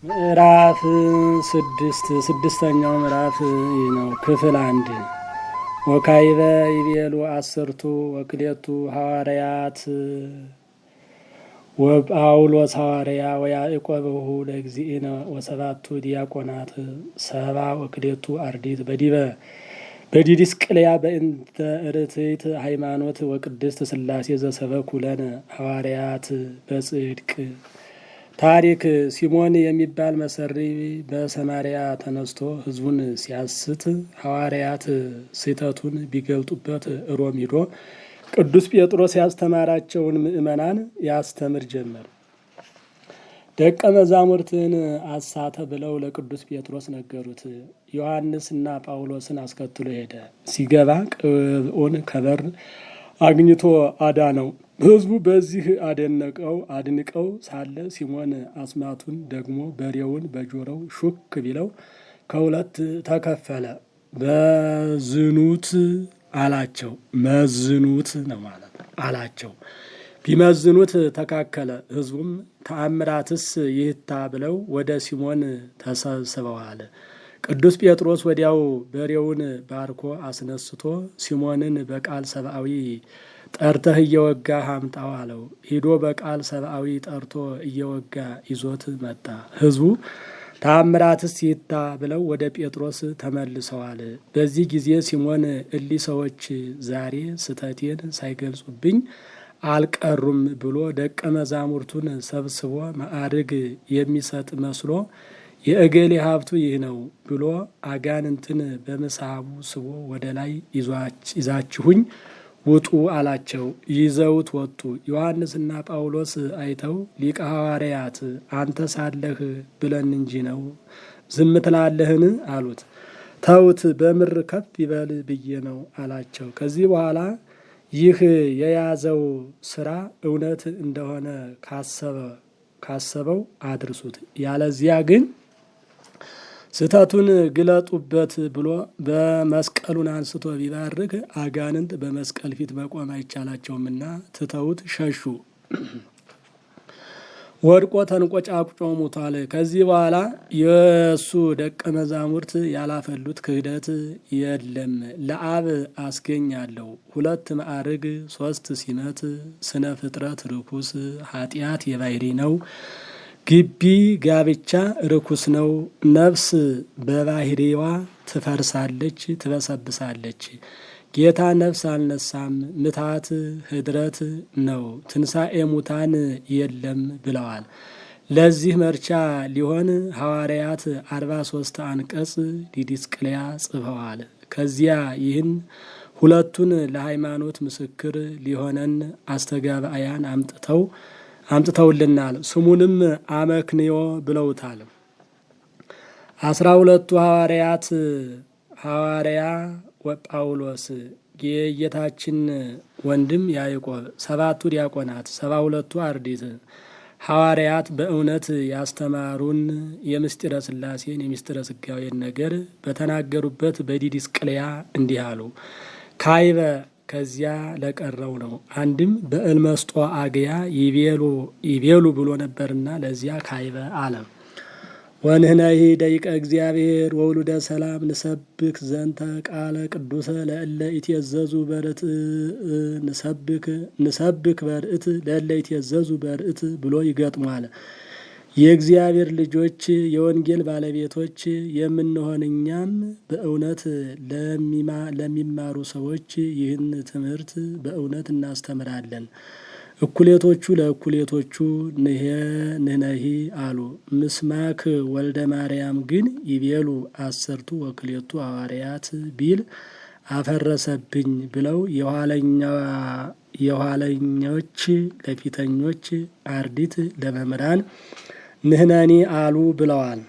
ምዕራፍ ስድስተኛው ምዕራፍ ይህ ነው። ክፍል 1 ወካይበ ይቤሉ 10ቱ ወክሌቱ ሐዋርያት ወጳውሎስ ሐዋርያ ወያዕቆብ ለእግዚእነ ወሰባቱ ዲያቆናት ሰባ ወክሌቱ አርዲት በዲድስቅልያ በእንተ ርትዕት ሃይማኖት ወቅድስት ሥላሴ ዘሰበኩ ለነ ሐዋርያት በጽድቅ። ታሪክ ሲሞን የሚባል መሰሪ በሰማርያ ተነስቶ ሕዝቡን ሲያስት ሐዋርያት ስህተቱን ቢገልጡበት ሮም ሂዶ ቅዱስ ጴጥሮስ ያስተማራቸውን ምእመናን ያስተምር ጀመር። ደቀ መዛሙርትን አሳተ ብለው ለቅዱስ ጴጥሮስ ነገሩት። ዮሐንስና ጳውሎስን አስከትሎ ሄደ። ሲገባ ቅብዑን ከበር አግኝቶ አዳነው። ሕዝቡ በዚህ አድንቀው ሳለ ሲሞን አስማቱን ደግሞ በሬውን በጆሮው ሹክ ቢለው ከሁለት ተከፈለ። በዝኑት አላቸው። መዝኑት ነው ማለት አላቸው። ቢመዝኑት ተካከለ። ሕዝቡም ተአምራትስ ይህታ ብለው ወደ ሲሞን ተሰብስበዋል። ቅዱስ ጴጥሮስ ወዲያው በሬውን ባርኮ አስነስቶ ሲሞንን በቃል ሰብአዊ ጠርተህ እየወጋህ አምጣው አለው። ሂዶ በቃል ሰብአዊ ጠርቶ እየወጋ ይዞት መጣ። ሕዝቡ ተአምራትስ ይታ ብለው ወደ ጴጥሮስ ተመልሰዋል። በዚህ ጊዜ ሲሞን እሊህ ሰዎች ዛሬ ስተቴን ሳይገልጹብኝ አልቀሩም ብሎ ደቀ መዛሙርቱን ሰብስቦ ማዕርግ የሚሰጥ መስሎ የእገሌ ሀብቱ ይህ ነው ብሎ አጋንንትን በምሳቡ ስቦ ወደ ላይ ይዛችሁኝ ውጡ አላቸው። ይዘውት ወጡ። ዮሐንስና ጳውሎስ አይተው ሊቀ ሐዋርያት አንተ ሳለህ ብለን እንጂ ነው ዝም ትላለህን? አሉት። ተውት በምር ከፍ ይበል ብዬ ነው አላቸው። ከዚህ በኋላ ይህ የያዘው ስራ እውነት እንደሆነ ካሰበው አድርሱት፣ ያለዚያ ግን ስህተቱን ግለጡበት ብሎ በመስቀሉን አንስቶ ቢባርክ አጋንንት በመስቀል ፊት መቆም አይቻላቸውምና ትተውት ሸሹ። ወድቆ ተንቆጫቁጮ ሞቷል። ከዚህ በኋላ የእሱ ደቀ መዛሙርት ያላፈሉት ክህደት የለም። ለአብ አስገኛለሁ 2 ማዕርግ 3 ሲመት ስነ ፍጥረት ርኩስ ኃጢአት የባህሪ ነው። ግቢ ጋብቻ ርኩስ ነው። ነፍስ በባህሪዋ ትፈርሳለች፣ ትበሰብሳለች። ጌታ ነፍስ አልነሳም፣ ምታት ህድረት ነው፣ ትንሣኤ ሙታን የለም ብለዋል። ለዚህ መርቻ ሊሆን ሐዋርያት 43 አንቀጽ ዲድስቅልያ ጽፈዋል። ከዚያ ይህን ሁለቱን ለሃይማኖት ምስክር ሊሆነን አስተጋባያን አምጥተውልናል። ስሙንም አመክንዮ ብለውታል። 12ቱ ሐዋርያት ሐዋርያ ወጳውሎስ የጌታችን ወንድም ያዕቆብ 7ቱ ዲያቆናት 72ቱ አርዲት ሐዋርያት በእውነት ያስተማሩን የምስጢረ ሥላሴን የምስጢረ ሥጋዌን ነገር በተናገሩበት በዲድስቅልያ እንዲህ አሉ። ካይበ ከዚያ ለቀረው ነው። አንድም በእልመስጦ አግያ ይቤሉ ብሎ ነበርና ለዚያ ካይበ አለ። ወንህነሂ ደቂቀ እግዚአብሔር ወውሉደ ሰላም ንሰብክ ዘንተ ቃለ ቅዱሰ ለእለ ይትየዘዙ በርት ንሰብክ በርት ለእለ ይትየዘዙ በርት ብሎ ይገጥሟል። የእግዚአብሔር ልጆች የወንጌል ባለቤቶች የምንሆን እኛም በእውነት ለሚማሩ ሰዎች ይህን ትምህርት በእውነት እናስተምራለን። እኩሌቶቹ ለእኩሌቶቹ ንህነሂ አሉ። ምስማክ ወልደ ማርያም ግን ይቤሉ 10ቱ ወክሌቱ ሐዋርያት ቢል አፈረሰብኝ ብለው የኋለኞች ለፊተኞች አርዲት ለመምህራን ንህነኒ አሉ ብለዋል።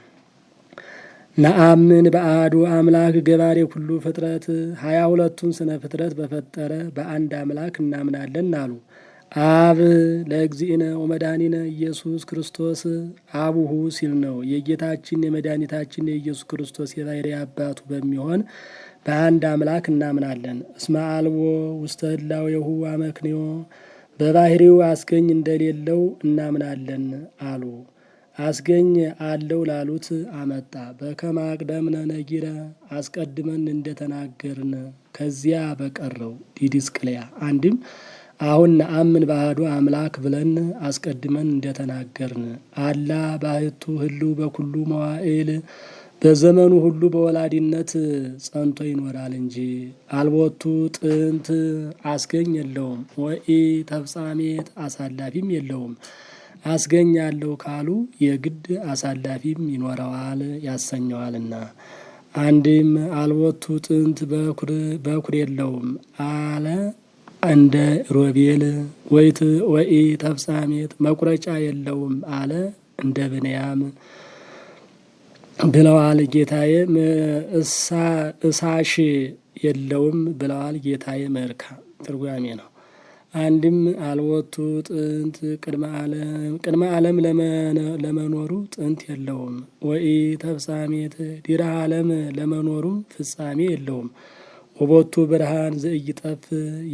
ነአምን በአሐዱ አምላክ ገባሬ ኩሉ ፍጥረት 22ቱን ስነ ፍጥረት በፈጠረ በአንድ አምላክ እናምናለን አሉ። አብ ለእግዚእነ ወመድኃኒነ ኢየሱስ ክርስቶስ አቡሁ ሲል ነው። የጌታችን የመድኃኒታችን የኢየሱስ ክርስቶስ የባሕርይ አባቱ በሚሆን በአንድ አምላክ እናምናለን። እስመ አልቦ ውስተ ህላዌሁ አመክንዮ በባሕርዩ አስገኝ እንደሌለው እናምናለን አሉ። አስገኝ አለው ላሉት አመጣ። በከመ አቅደምነ ነጊረ አስቀድመን እንደተናገርን ከዚያ በቀረው ዲድስቅልያ አንድም አሁን ነአምን በአሐዱ አምላክ ብለን አስቀድመን እንደተናገርን አላ ባሕቱ ህልው በኩሉ መዋዕል በዘመኑ ሁሉ በወላዲነት ጸንቶ ይኖራል እንጂ አልቦቱ ጥንት አስገኝ የለውም። ወኢ ተፍጻሜት አሳላፊም የለውም። አስገኝ ያለው ካሉ የግድ አሳላፊም ይኖረዋል ያሰኘዋልና። አንድም አልቦቱ ጥንት በኩር የለውም አለ እንደ ሮቤል። ወኢ ተፍጻሜት መቁረጫ የለውም አለ እንደ ብንያም ብለዋል ጌታዬ። እሳሽ የለውም ብለዋል ጌታዬ። መርካ ትርጓሜ ነው። አንድም አልቦቱ ጥንት ቅድመ ዓለም ለመኖሩ ጥንት የለውም። ወኢ ተፍጻሜት ዲረ ዓለም ለመኖሩም ፍጻሜ የለውም። ወቦቱ ብርሃን ዘኢይጠፍ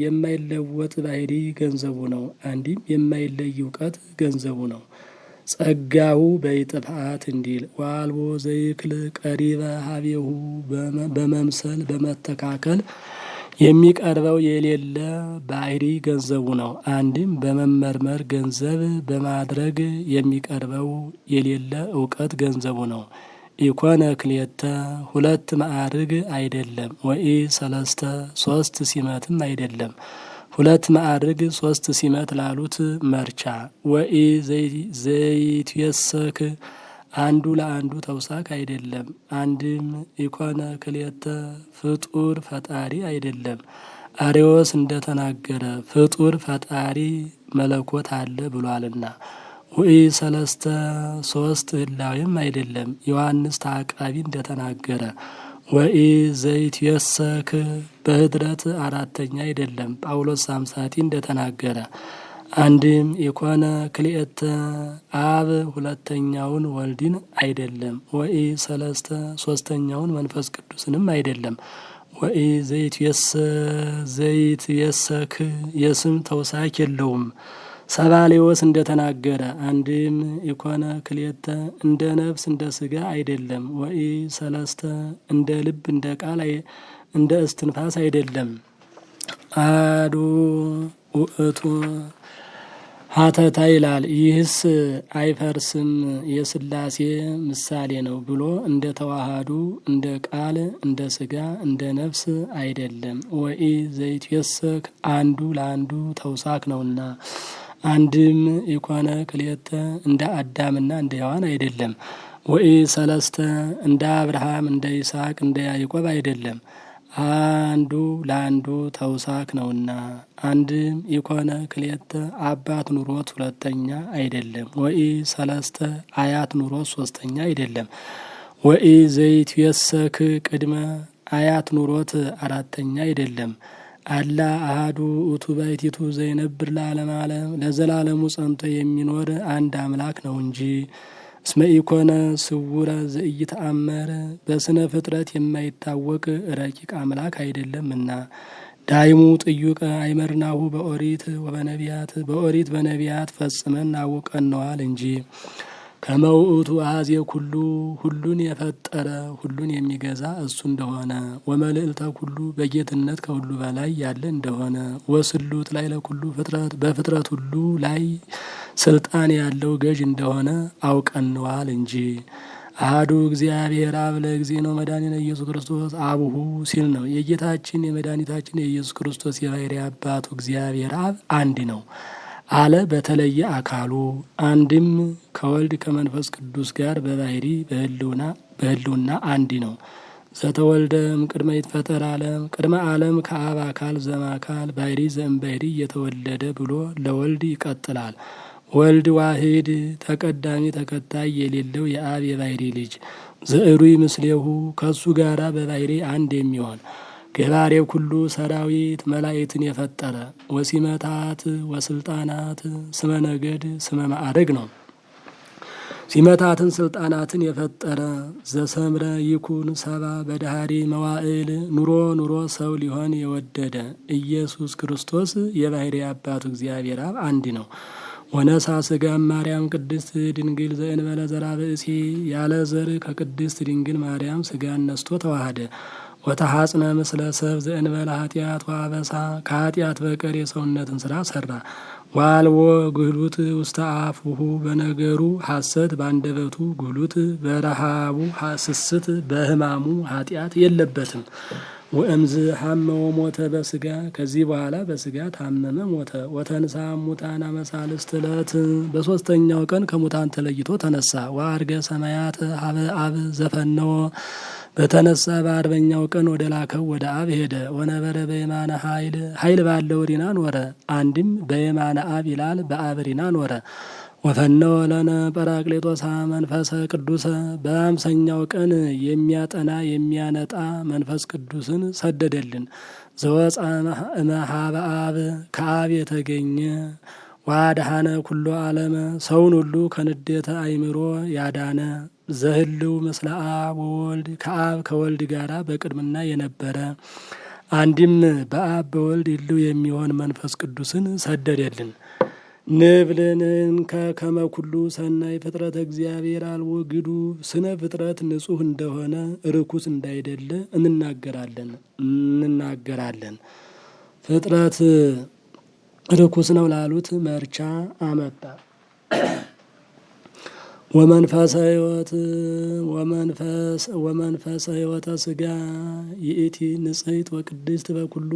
የማይለወጥ ባሕሪ ገንዘቡ ነው። አንድም የማይለይ እውቀት ገንዘቡ ነው። ጸጋሁ በይጥፋት እንዲል ዋልቦ ዘይክል ቀሪበ ሀቤሁ በመምሰል በመተካከል የሚቀርበው የሌለ ባሕሪ ገንዘቡ ነው። አንድም በመመርመር ገንዘብ በማድረግ የሚቀርበው የሌለ እውቀት ገንዘቡ ነው። ኢኮነ ክልኤተ ሁለት ማዕርግ አይደለም። ወኢ ሰለስተ ሶስት ሲመትም አይደለም። ሁለት ማዕርግ ሶስት ሲመት ላሉት መርቻ። ወኢ ዘይትየሰክ አንዱ ለአንዱ ተውሳክ አይደለም። አንድም ኢኮነ ክልኤተ ፍጡር ፈጣሪ አይደለም። አርዮስ እንደተናገረ ፍጡር ፈጣሪ መለኮት አለ ብሏልና። ወኢ ሰለስተ ሶስት ህላዊም አይደለም። ዮሐንስ ተአቃቢ እንደተናገረ ወኢ ዘይትየሰክ በህድረት አራተኛ አይደለም። ጳውሎስ ሳምሳቲ እንደተናገረ አንድም ኢኮነ ክልኤተ አብ ሁለተኛውን ወልድን አይደለም። ወኢ ሰለስተ ሶስተኛውን መንፈስ ቅዱስንም አይደለም። ወኢ ዘይትየሰክ የስም ተውሳክ የለውም። ሰባሌዎስ እንደተናገረ አንድም ኢኮነ ክልኤተ እንደ ነፍስ እንደ ስጋ አይደለም። ወኢ ሰለስተ እንደ ልብ እንደ ቃል እንደ እስትንፋስ አይደለም። አሐዱ ውእቱ ሀተታ ይላል። ይህስ አይፈርስም የሥላሴ ምሳሌ ነው ብሎ እንደ ተዋሃዱ እንደ ቃል እንደ ስጋ እንደ ነፍስ አይደለም። ወኢ ዘይትየሰክ አንዱ ለአንዱ ተውሳክ ነውና። አንድም ኢኮነ ክልኤተ እንደ አዳምና እንደ ሔዋን አይደለም። ወኢ ሰለስተ እንደ አብርሃም እንደ ይስሐቅ እንደ ያዕቆብ አይደለም። አንዱ ለአንዱ ተውሳክ ነውና። አንድም ኢኮነ ክልኤተ አባት ኑሮት ሁለተኛ አይደለም። ወኢ ሰለስተ አያት ኑሮት ሶስተኛ አይደለም። ወኢ ዘይትየሰክ ቅድመ አያት ኑሮት አራተኛ አይደለም። አላ አሐዱ ውእቱ ባሕቲቱ ዘይነብር ለዓለመ ዓለም ለዘላለሙ ጸንቶ የሚኖር አንድ አምላክ ነው እንጂ። እስመ ኢኮነ ስውረ ዘኢይተአመር በስነ ፍጥረት የማይታወቅ ረቂቅ አምላክ አይደለምና። ዳይሙ ጥዩቀ አይመርናሁ በኦሪት ወበነቢያት በኦሪት በነቢያት ፈጽመን አውቀነዋል እንጂ። ከመ ውእቱ አኀዜ ኩሉ ሁሉን የፈጠረ ሁሉን የሚገዛ እሱ እንደሆነ። ወመልዕልተ ኩሉ በጌትነት ከሁሉ በላይ ያለ እንደሆነ። ወስሉጥ ላይ ለኩሉ ፍጥረት በፍጥረት ሁሉ ላይ ስልጣን ያለው ገዥ እንደሆነ አውቀነዋል እንጂ። አሐዱ እግዚአብሔር አብ ለእግዚእነ መድኃኒነ ኢየሱስ ክርስቶስ አቡሁ ሲል ነው። የጌታችን የመድኃኒታችን የኢየሱስ ክርስቶስ የባሕርይ አባቱ እግዚአብሔር አብ አንድ ነው አለ በተለየ አካሉ። አንድም ከወልድ ከመንፈስ ቅዱስ ጋር በባሕርይ በህልውና አንድ ነው። ዘተወልደ እምቅድመ ይትፈጠር ዓለም ቅድመ ዓለም ከአብ አካል ዘእምአካል ባሕርይ ዘእምባሕርይ የተወለደ ብሎ ለወልድ ይቀጥላል። ወልድ ዋሕድ ተቀዳሚ ተከታይ የሌለው የአብ የባሕርይ ልጅ ዘዕሩይ ምስሌሁ ከሱ ጋራ በባሕርይ አንድ የሚሆን ገባሬ ኩሉ ሰራዊት መላእክትን የፈጠረ ወሲመታት ወስልጣናት ስመ ነገድ ስመ ማዕረግ ነው። ሲመታትን ስልጣናትን የፈጠረ ዘሰምረ ይኩን ሰባ በዳህሪ መዋዕል ኑሮ ሰው ሊሆን የወደደ ኢየሱስ ክርስቶስ የባሕርይ አባቱ እግዚአብሔር አብ አንድ ነው። ወነሳ ስጋ ማርያም ቅድስት ድንግል ዘእንበለ ዘራ ብእሲ ያለ ዘር ከቅድስት ድንግል ማርያም ስጋን ነስቶ ተዋሃደ። ወተሐጽነ ምስለ ሰብ ዘእንበለ ኃጢአት ወአበሳ ከኃጢአት በቀር የሰውነትን ስራ ሰራ። ዋልዎ ጉህሉት ውስተ አፉሁ በነገሩ ሐሰት ባንደበቱ ጉህሉት በረሃቡ ስስት በሕማሙ ኃጢአት የለበትም። ወእምዝ ሐመ ወሞተ በስጋ ከዚህ በኋላ በስጋ ታመመ ሞተ። ወተንሳ ሙታን አመሳልስት ዕለት በሶስተኛው ቀን ከሙታን ተለይቶ ተነሳ። ወአርገ ሰማያት ሀበ አብ ዘፈነወ በተነሳ በአርበኛው ቀን ወደ ላከው ወደ አብ ሄደ። ወነበረ በየማነ ኃይል ባለው ሪና ኖረ። አንድም በየማነ አብ ይላል በአብ ሪና ኖረ። ወፈነወ ለነ ጰራቅሊጦሳ መንፈሰ ቅዱሰ በአምሰኛው ቀን የሚያጠና የሚያነጣ መንፈስ ቅዱስን ሰደደልን። ዘወፃ እመሃበ አብ ከአብ የተገኘ ዋድሃነ ኩሎ ዓለመ ሰውን ሁሉ ከንዴተ አእምሮ ያዳነ ዘህልው ምስለ አብ ወወልድ ከአብ ከወልድ ጋራ በቅድምና የነበረ አንድም በአብ በወልድ ህልው የሚሆን መንፈስ ቅዱስን ሰደደልን። ንብልንን ከመ ኩሉ ሰናይ ፍጥረት እግዚአብሔር አልቦ ግዱ ስነ ፍጥረት ንጹሕ እንደሆነ ርኩስ እንዳይደለ እንናገራለን። ፍጥረት ርኩስ ነው ላሉት መርቻ አመጣ። ወመንፈሰ ሕይወተ ስጋ ይእቲ ንጽሕት ወቅድስት በኩሉ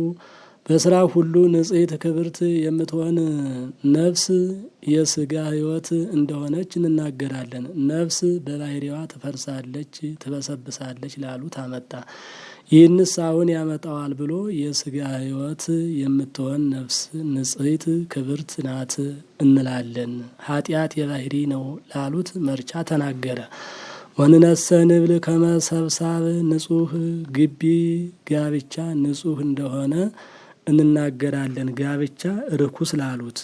በስራ ሁሉ ንጽሕት ክብርት የምትሆን ነፍስ የስጋ ሕይወት እንደሆነች እንናገራለን። ነፍስ በባህሪዋ ትፈርሳለች ትበሰብሳለች ላሉት አመጣ። ይህንስ አሁን ያመጣዋል ብሎ የስጋ ሕይወት የምትሆን ነፍስ ንጽሕት ክብርት ናት እንላለን። ኃጢአት የባህሪ ነው ላሉት መርቻ ተናገረ። ወንነሰ ንብል ከመሰብሳብ ንጹሕ ግቢ ጋብቻ ንጹሕ እንደሆነ እንናገራለን። ጋብቻ ርኩስ ላሉት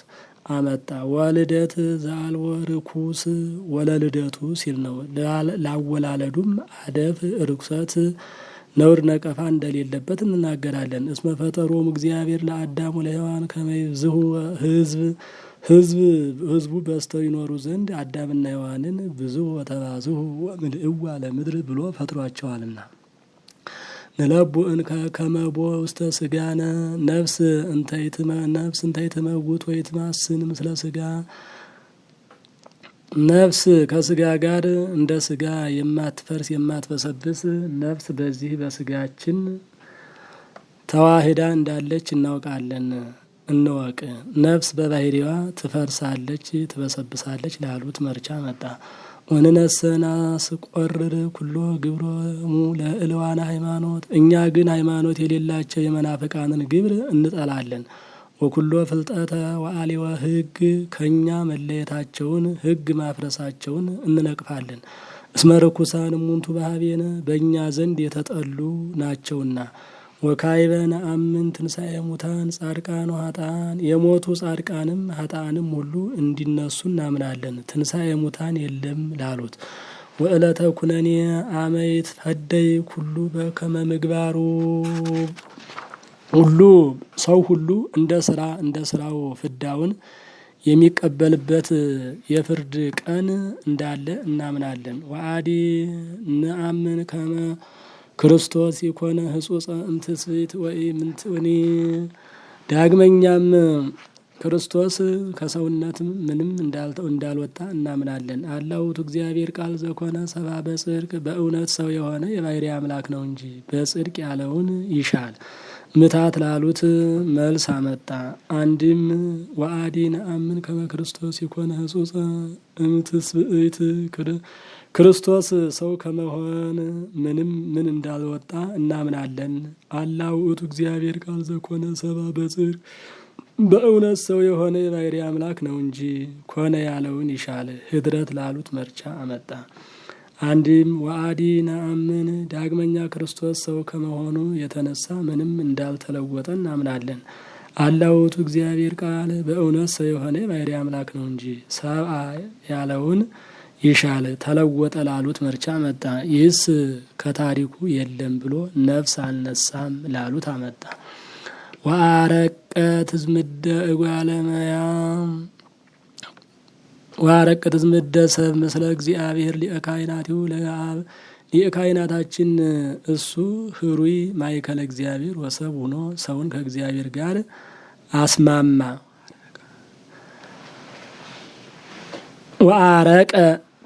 አመጣ። ወልደት ዘአልወ ርኩስ ወለልደቱ ሲል ነው። ላወላለዱም አደፍ ርኩሰት ነውር ነቀፋ እንደሌለበት እንናገራለን። እስመ ፈጠሮም እግዚአብሔር ለአዳም ወለሔዋን ከመ ይብዝሑ ህዝቡ በዝተው ይኖሩ ዘንድ አዳምና ሔዋንን ብዙ ወተባዝሑ ወምልእዋ ለምድር ብሎ ፈጥሯቸዋልና። ንለቡ እንከ ከመቦ ውስተ ስጋነ ነፍስ እንተይትመውት ወይትማስን ምስለ ስጋ ነፍስ ከስጋ ጋር እንደ ስጋ የማትፈርስ የማትበሰብስ ነፍስ በዚህ በስጋችን ተዋህዳ እንዳለች እናውቃለን። እንወቅ። ነፍስ በባህሪዋ ትፈርሳለች ትበሰብሳለች ላሉት መርቻ መጣ። ወንነሰና ስቆርር ኩሎ ግብሮሙ ለእልዋነ ሃይማኖት እኛ ግን ሃይማኖት የሌላቸው የመናፍቃንን ግብር እንጠላለን። ወኩሎ ፍልጠተ ወአሊወ ሕግ ከእኛ መለየታቸውን ሕግ ማፍረሳቸውን እንነቅፋለን። እስመ ርኩሳን እሙንቱ በኀቤነ በእኛ ዘንድ የተጠሉ ናቸውና። ወካዕበ ነአምን ትንሣኤ ሙታን ጻድቃን ወኃጥአን የሞቱ ጻድቃንም ኃጥአንም ሁሉ እንዲነሱ እናምናለን። ትንሣኤ ሙታን የለም ላሉት ወዕለተ ኩነኔ አመ ይትፈደይ ኩሉ በከመ ምግባሩ ሁሉ ሰው ሁሉ እንደ ስራው ፍዳውን የሚቀበልበት የፍርድ ቀን እንዳለ እናምናለን። ወአዲ ነአምን ከመ ክርስቶስ የኮነ ህጹጸ እምትስብእት ወኢምንትኒ ዳግመኛም ክርስቶስ ከሰውነት ምንም እንዳልወጣ እናምናለን። አላውቱ እግዚአብሔር ቃል ዘኮነ ሰብአ በጽድቅ በእውነት ሰው የሆነ የባህሪ አምላክ ነው እንጂ በጽድቅ ያለውን ይሻል። ምታት ላሉት መልስ አመጣ። አንድም ወአዲ ነአምን ከመ ክርስቶስ የኮነ ህጹጸ እምትስብእት ክርስቶስ ሰው ከመሆን ምን እንዳልወጣ እናምናለን። አላውቱ እግዚአብሔር ቃል ዘኮነ ሰብአ በጽድቅ በእውነት ሰው የሆነ የባህሪ አምላክ ነው እንጂ ኮነ ያለውን ይሻል። ህድረት ላሉት መርቻ አመጣ። አንድም ወአዲ ነአምን ዳግመኛ ክርስቶስ ሰው ከመሆኑ የተነሳ ምንም እንዳልተለወጠ እናምናለን። አላውቱ እግዚአብሔር ቃል በእውነት ሰው የሆነ የባህሪ አምላክ ነው እንጂ ሰብአ ያለውን ይሻል። ተለወጠ ላሉት መርቻ መጣ። ይህስ ከታሪኩ የለም ብሎ ነፍስ አልነሳም ላሉት አመጣ። ወአረቀ ትዝምደ እጓለ እመሕያው ወአረቅት ዝምደሰብ ምስለ እግዚአብሔር ሊቀ ካህናቲሁ ለአብ ሊቀ ካህናታችን እሱ ህሩይ ማእከለ እግዚአብሔር ወሰብ ሆኖ ሰውን ከእግዚአብሔር ጋር አስማማ። ወአረቀ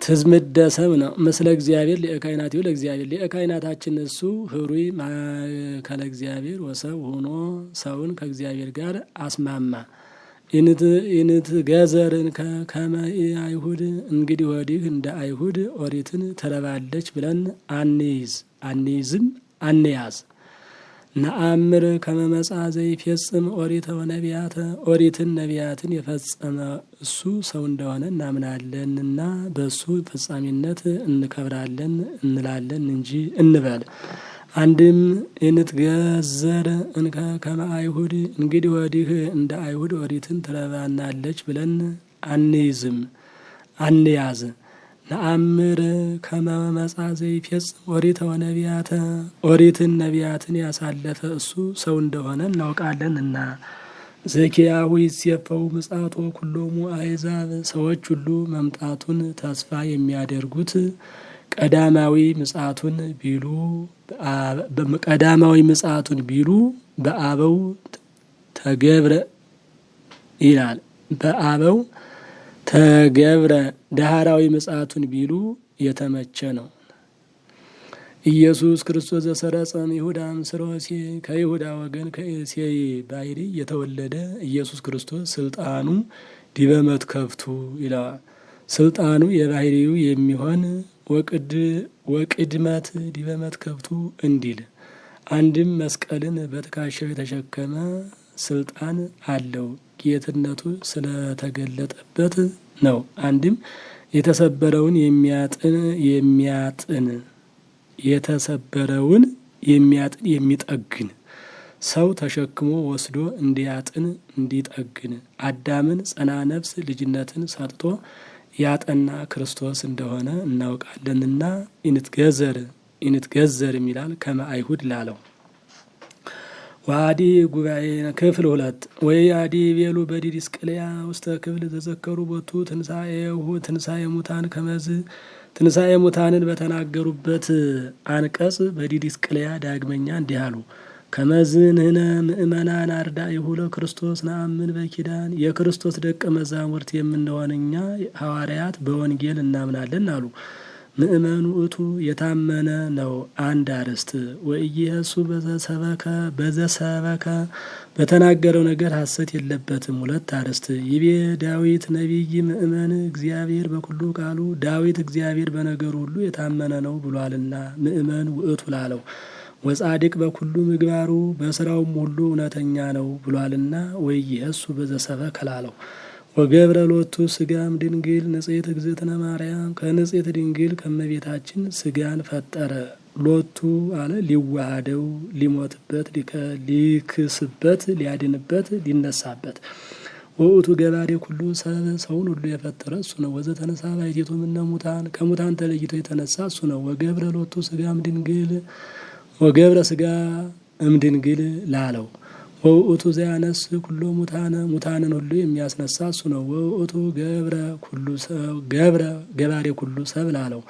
ትዝምደሰብ ነው ምስለ እግዚአብሔር ሊቀ ካህናቲሁ ለእግዚአብሔር ሊቀ ካህናታችን እሱ ህሩይ ማእከለ እግዚአብሔር ወሰብ ሆኖ ሰውን ከእግዚአብሔር ጋር አስማማ። ኢንት ገዘርን ከመ አይሁድ እንግዲህ ወዲህ እንደ አይሁድ ኦሪትን ትረባለች ብለን አንይዝም አንያዝ። ነአምር ከመ መጽአ ዘይፌጽም ኦሪተ ወነቢያተ ኦሪትን ነቢያትን የፈጸመ እሱ ሰው እንደሆነ እናምናለንና በእሱ ፍጻሜነት እንከብራለን እንላለን እንጂ እንበል። አንድም ኢንትገዘር እንከ ከመ አይሁድ እንግዲህ ወዲህ እንደ አይሁድ ኦሪትን ትረባናለች ብለን አንይዝም አንያዝ። ነአምር ከመ መጽአ ዘይፌጽም ኦሪተ ወነቢያተ ኦሪትን ነቢያትን ያሳለፈ እሱ ሰው እንደሆነ እናውቃለንና። ዘኪያሁ ይሴፈው ምጽአቶ ኩሎሙ አሕዛብ ሰዎች ሁሉ መምጣቱን ተስፋ የሚያደርጉት ቀዳማዊ ምጽአቱን ቢሉ በአበው ተገብረ ይላል። በአበው ተገብረ ዳህራዊ ምጽአቱን ቢሉ የተመቸ ነው። ኢየሱስ ክርስቶስ ዘሰረጸም ይሁዳ ምስለ እሴይ ከይሁዳ ወገን ከእሴይ ባሕርይ የተወለደ ኢየሱስ ክርስቶስ ስልጣኑ ዲበ መትከፍቱ ይለዋል። ስልጣኑ የባሕርዩ የሚሆን ወቅድመት ዲበ መትከፍቱ እንዲል አንድም መስቀልን በትከሻው የተሸከመ ስልጣን አለው ጌትነቱ ስለተገለጠበት ነው። አንድም የተሰበረውን የሚጠግን ሰው ተሸክሞ ወስዶ እንዲያጥን እንዲጠግን አዳምን ጸና ነፍስ ልጅነትን ሰጥቶ ያጠና ክርስቶስ እንደሆነ እናውቃለንና ኢንትገዘር የሚላል ከመ አይሁድ ላለው። ዋዲ ጉባኤ ክፍል 2 ወይ አዲ ቤሉ በዲድስቅልያ ውስተ ክፍል ተዘከሩ ቦቱ ትንሣኤ ሙታን ከመዝ ትንሣኤ ሙታንን በተናገሩበት አንቀጽ በዲድስቅልያ ዳግመኛ እንዲህ አሉ። ከመዝንህነ ምእመናን አርዳኢሁ ለክርስቶስ ነአምን በኪዳን የክርስቶስ ደቀ መዛሙርት የምንሆን እኛ ሐዋርያት በወንጌል እናምናለን አሉ። ምእመኑ እቱ የታመነ ነው አንድ አርዕስት። ወኢየሱ በዘሰበከ በተናገረው ነገር ሐሰት የለበትም ሁለት አርዕስት። ይቤ ዳዊት ነቢይ ምእመን እግዚአብሔር በኩሉ ቃሉ ዳዊት እግዚአብሔር በነገሩ ሁሉ የታመነ ነው ብሏልና ምእመን ውእቱ ላለው። ወጻድቅ በኩሉ ምግባሩ በስራውም ሁሉ እውነተኛ ነው ብሏልና ወኢየሱ በዘሰበከ ላለው። ወገብረ ሎቱ ስጋም ድንግል ንጽሕት እግዝእትነ ማርያም ከንጽሕት ድንግል ከመቤታችን ስጋን ፈጠረ። ሎቱ አለ ሊዋሃደው ሊሞትበት ሊክስበት ሊያድንበት ሊነሳበት። ወውእቱ ገባሬ ኩሉ ሰብ ሰውን ሁሉ የፈጠረ እሱ ነው። ወዘተነሳ ባሕቲቱ እምነ ሙታን ከሙታን ተለይቶ የተነሳ እሱ ነው። ወገብረ ሎቱ ስጋም ድንግል ወገብረ ስጋ እምድንግል ላለው። ወውእቱ ዘያነስ ኩሎ ሙታንን ሁሉ የሚያስነሳ እሱ ነው። ወውእቱ ገባሬ ኩሉ ሰብ ላለው።